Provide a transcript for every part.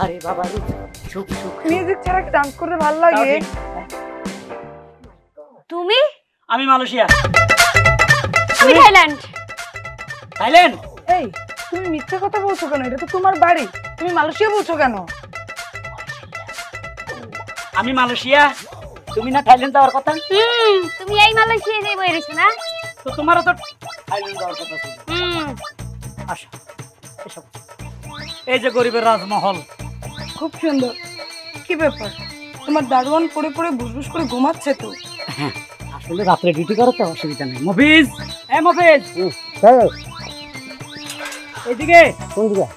আরে বাবা রে সুখ সুখ মিউজিক ছাড়া কি ডান্স করতে ভালো লাগে? তুমি? আমি মালয়েশিয়া। আমি থাইল্যান্ড। থাইল্যান্ড? এই তুমি মিথ্যে কথা বলছো কেন? এটা তো তোমার বাড়ি, তুমি মালয়েশিয়া বলছো কেন? আমি মালয়েশিয়া, তুমি না থাইল্যান্ড যাওয়ার কথা? তুমি এই মালয়েশিয়া যাই বইরিছ না? তো তোমারও তো থাইল্যান্ড যাওয়ার কথা ছিল। আসো এসব। এই যে গরিবের রাজমহল। খুব সুন্দর। কি ব্যাপার, তোমার দারোয়ান পড়ে পড়ে বুসবুস করে ঘুমাচ্ছে তো? হ্যাঁ আসলে রাত্রে ডিউটি করো তো, অসুবিধা নেই। মফিজ, এ মফিজ, এইদিকে। কোন দিকে?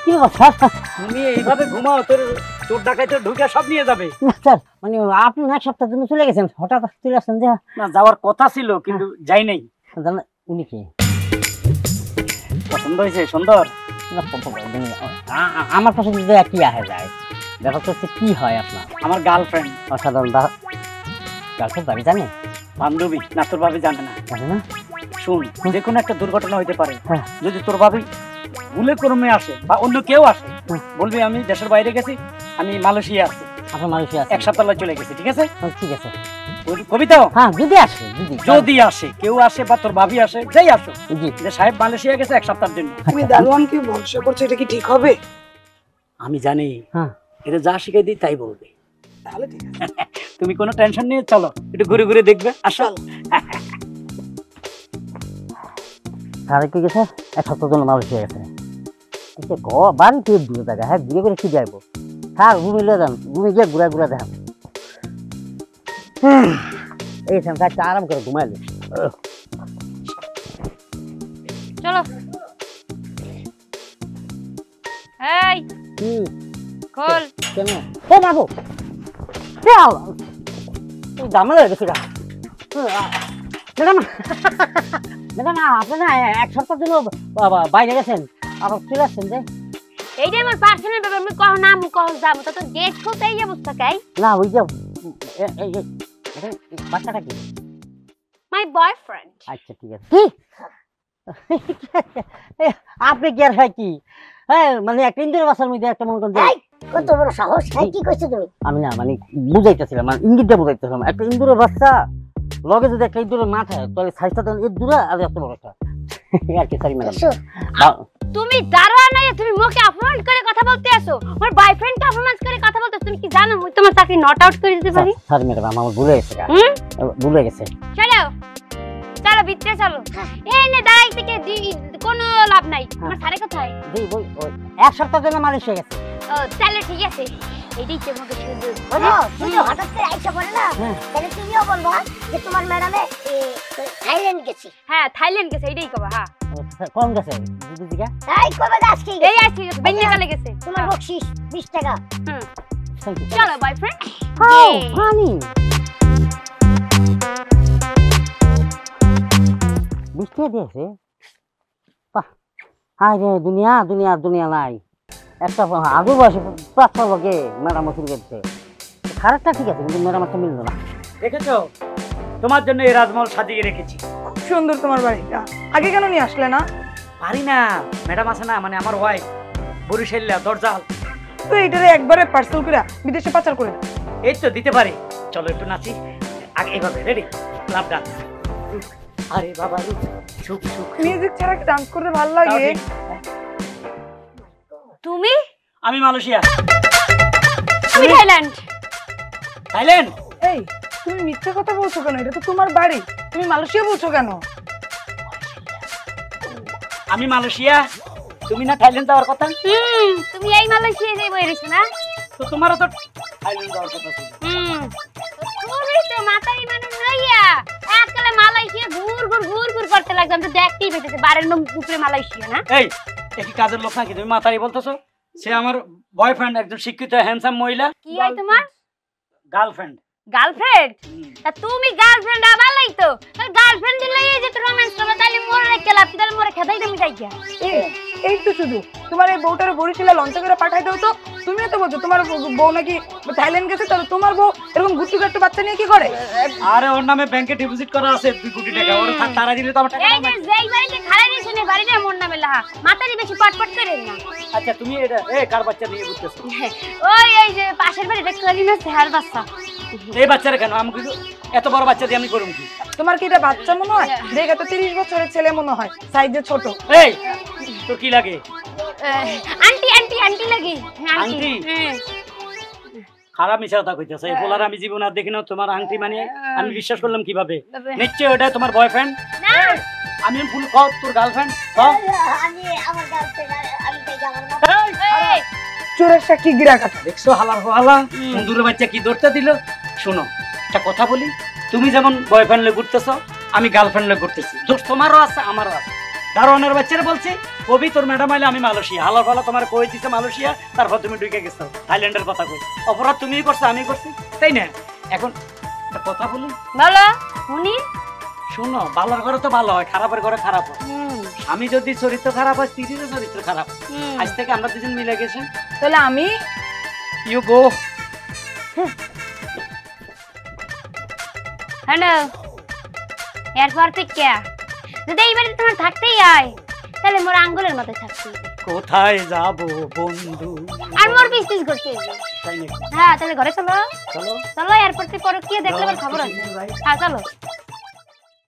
কি ব্যাপার? তুমি এইভাবে ঘুমাও, তোর চোর ডাকাইতে ঢুকে সব নিয়ে যাবে। স্যার মানে আপনি এক সপ্তাহের জন্য চলে গেছেন, হঠাৎ চলে আসছেন যে? না যাওয়ার কথা ছিল কিন্তু যাই নাই। জানেন উনি কি? পছন্দ হয়েছে? সুন্দর। আমার পাশে যদি কি আহে যায়, ব্যাপারটা হচ্ছে কি হয় আপনার? আমার গার্লফ্রেন্ড। অসাধারণ। গার্লফ্রেন্ড ভাবি জানে? বান্ধবী না, তোর ভাবি জানে না। জানে না? শুন, যে কোনো একটা দুর্ঘটনা হইতে পারে। হ্যাঁ। যদি তোর ভাবি ভুলে ক্রমে আসে বা অন্য কেউ আসে, বলবি আমি দেশের বাইরে গেছি, আমি মালয়েশিয়া আছি, আপনার মালয়েশিয়া এক সপ্তাহ চলে গেছি। ঠিক আছে? ঠিক আছে। কবিতা? হ্যাঁ যদি আসে, যদি আসে, কেউ আসে বা তোর ভাবি আসে, যাই আসো, জি যে সাহেব মালয়েশিয়া গেছে এক সপ্তাহের জন্য। তুমি দারোয়ানকে ভরসা করছো, এটা কি ঠিক হবে? আমি জানি, হ্যাঁ এটা যা শিখাই দিই তাই বলবে। তাহলে ঠিক আছে। তুমি কোনো টেনশন নিয়ে চলো, একটু ঘুরে ঘুরে দেখবে। আসো। সারে কি গেছে? এক সপ্তাহ জন্য মালয়েশিয়া গেছে। বাড়ি কি দূরে জায়গা? হ্যাঁ দূরে করে কি যাইবো? হ্যাঁ ঘুমে লিয়ে যান, ঘুমে গিয়ে ঘুরা ঘুরা দেখান। এই সামনে আরাম করে ঘুমাইলে চলো। এই কি খোল। কেন? ও বাবু জামা হয়ে গেছে। ম্যাডাম ম্যাডাম আপনি না এক সপ্তাহের জন্য বাইরে গেছেন, আবার চলে আসছেন যে? এইটা আমার পার্সোনাল ব্যাপার, আমি কহ না আমি কহ যাব তো তো গেট খুলতে এই অবস্থা কাই? না ওই যে বাচ্চাটা কি? My boyfriend. আচ্ছা ঠিক আছে। কি আপনি কি আর হয় কি? হ্যাঁ মানে একটা ইন্দ্রের বাসার মধ্যে একটা মনে করেন কত বড় সাহস! কি কইছো তুমি? আমি না মানে বুঝাইতেছিলাম, মানে ইঙ্গিতটা বুঝাইতেছিলাম। একটা ইন্দুরের বাচ্চা লগে যদি একটা ইন্দুরের মাথা তাহলে সাইজটা তো এর দূরে আর এত বড় একটা আর কি। Sorry madam. তুমি দাঁড়াও না, তুমি মুখে অপমান করে কথা বলতে আসো, আমার বয়ফ্রেন্ডকে অপমান করে কথা বলতে। তুমি কি জানো আমি তোমার চাকরি নট আউট করে দিতে পারি? সরি ম্যাডাম, আমার ভুলে গেছে, ভুলে গেছে। চলো চলো ভিতরে চলো। এই নে দাঁড়াই থেকে কোনো লাভ নাই। আমার সারে কোথায়? জি ওই এক সপ্তাহ জন্য মালয়েশিয়া গেছে। ও চলো ঠিক আছে, এইটাই তোমাকে শুধু বলো, তুমি হঠাৎ করে আইসা পড়ে না, তাহলে তুমিও বলবা যে তোমার ম্যাডামে থাইল্যান্ড গেছি। হ্যাঁ থাইল্যান্ড গেছে, এইটাই কবা। হ্যাঁ কম গেছে দিদি দিকা। তাই কবে আজকে এই আজকে গেছে, বেঙ্গলে গেছে। তোমার বকশিশ 20 টাকা। চলো বয়ফ্রেন্ড। হানি 20 টাকা দিয়েছে। হাই রে দুনিয়া দুনিয়া দুনিয়া নাই। একটা আগে বয়সে 5 বছর আগে ম্যাডাম শুরু করছে। খারাপটা ঠিক আছে কিন্তু ম্যাডাম একটা মিলল না। দেখেছো, তোমার জন্য এই রাজমহল সাজিয়ে রেখেছি। খুব সুন্দর তোমার বাড়িটা, আগে কেন নিয়ে আসলে না? পারি না, ম্যাডাম আছে না, মানে আমার ওয়াইফ বরিশাল্লা দরজাল। তো এইটারে একবারে পার্সেল করে বিদেশে পাচার করে দাও। এই তো দিতে পারি। চলো একটু নাচি আগে, এইভাবে রেডি, ক্লাব ডান্স। আরে বাবা রে সুখ সুখ। মিউজিক ছাড়া কি ডান্স করতে ভালো লাগে? তুমি? আমি মালয়েশিয়া। আমি থাইল্যান্ড। থাইল্যান্ড? এই তুমি মিথ্যে কথা বলছো কেন? এটা তো তোমার বাড়ি, তুমি মালয়েশিয়া বলছো কেন? আমি মালয়েশিয়া, তুমি না থাইল্যান্ড যাওয়ার কথা? তুমি এই মালয়েশিয়া যাই বইরিছ না? তো তোমারও তো থাইল্যান্ড যাওয়ার কথা ছিল। তুমি তো মাতারি মানুষ লইয়া এককালে মালয়েশিয়া ঘুর ঘুর ঘুর ঘুর করতে লাগলাম, তো দেখতেই পেতেছে বারের উপরে মালয়েশিয়া না? এই কি কাজের লোক নাকি তুমি মাতারি বলতেছো? সে আমার বয়ফ্রেন্ড, একজন শিক্ষিত হ্যান্ডসাম মহিলা। কি হয় তোমার? গার্লফ্রেন্ড। গার্লফ্রেন্ড? তা তুমি গার্লফ্রেন্ড আমারই তো। গার্লফ্রেন্ড দিলে এই যে তো রোম্যান্স করবে, তাহলে মোরে রেখে লাভ, তাহলে মোরে খেদাই দেমি যাই গিয়া। এই তো শুধু তোমার এই বউটারে বরিশালে লঞ্চে করে পাঠাই দাও তো, তুমিও তো বলছো তোমার বউ নাকি থাইল্যান্ড গেছে, তাহলে তোমার বউ এরকম গুট্টু গাট্টু বাচ্চা নিয়ে কি করে? আরে ওর নামে ব্যাংকে ডিপোজিট করা আছে 2 কোটি টাকা, ওর তারা দিলে তো আমার টাকা এই যে যেই বাড়িতে খাড়া নিছেন এই বাড়িটা মোর নামে লাহা, মাথায় বেশি পটপট করেন না। আচ্ছা তুমি এটা কার বাচ্চা নিয়ে ঘুরতেছো? ওই এই যে পাশের বাড়িটা কলিনা চেহার বাচ্চা। এই বাচ্চারা কেন আমাকে এত বড় বাচ্চা দিয়ে আমি করব কি? তোমার কি এটা বাচ্চা মনে হয়? দেখে তো 30 বছরের ছেলে মনে হয়, সাইজে ছোট। এই তোর কি লাগে? আন্টি আন্টি আন্টি লাগি। আন্টি? হ্যাঁ। খারাপ মিশা কথা কইতেছে, এই পোলার আমি জীবন আর দেখি না, তোমার আংটি মানে আমি বিশ্বাস করলাম কিভাবে? নিশ্চয় ওটা তোমার বয়ফ্রেন্ড? না আমি ভুল কও, তোর গার্লফ্রেন্ড কও। আমি আমার গার্লফ্রেন্ড আমি দেখি আমার মা এই চোরের সাক্ষী গিরা কাটা। দেখছো হালার হালা বন্ধুর বাচ্চা কি ধরতে দিল। শোনো একটা কথা বলি, তুমি যেমন বয়ফ্রেন্ড লয়ে ঘুরতেছো, আমি গার্লফ্রেন্ড লয়ে ঘুরতেছি, দোষ তোমারও আছে আমারও আছে। দারোয়ানের বাচ্চারা বলছে কবি তোর ম্যাডাম আইলে আমি মালয়েশিয়া, হালার ফালা তোমার কই দিছে মালয়েশিয়া, তারপর তুমি ঢুকে গেছো থাইল্যান্ডের কথা কই। অপরাধ তুমিই করছো আমি করছি, তাই না? এখন একটা কথা বলি, বলো উনি। শোনো ভালোর ঘরে তো ভালো হয়, খারাপের ঘরে খারাপ হয়। আমি যদি চরিত্র খারাপ হয়, স্ত্রীরও চরিত্র খারাপ। আজ থেকে আমরা দুজন মিলে গেছি। তাহলে আমি ইউ গো। হ্যালো এরপর থেকে যদি এই বাড়িতে তোমার থাকতেই হয়, তাহলে মোর আঙ্গুলের মতো থাকতে হবে। কোথায় যাব বন্ধু? আর মোর বিজনেস করতে হবে। তাই নাকি? হ্যাঁ তাহলে ঘরে চলো চলো চলো, এরপর থেকে পরে কি দেখলে আমার খবর আছে। হ্যাঁ চলো।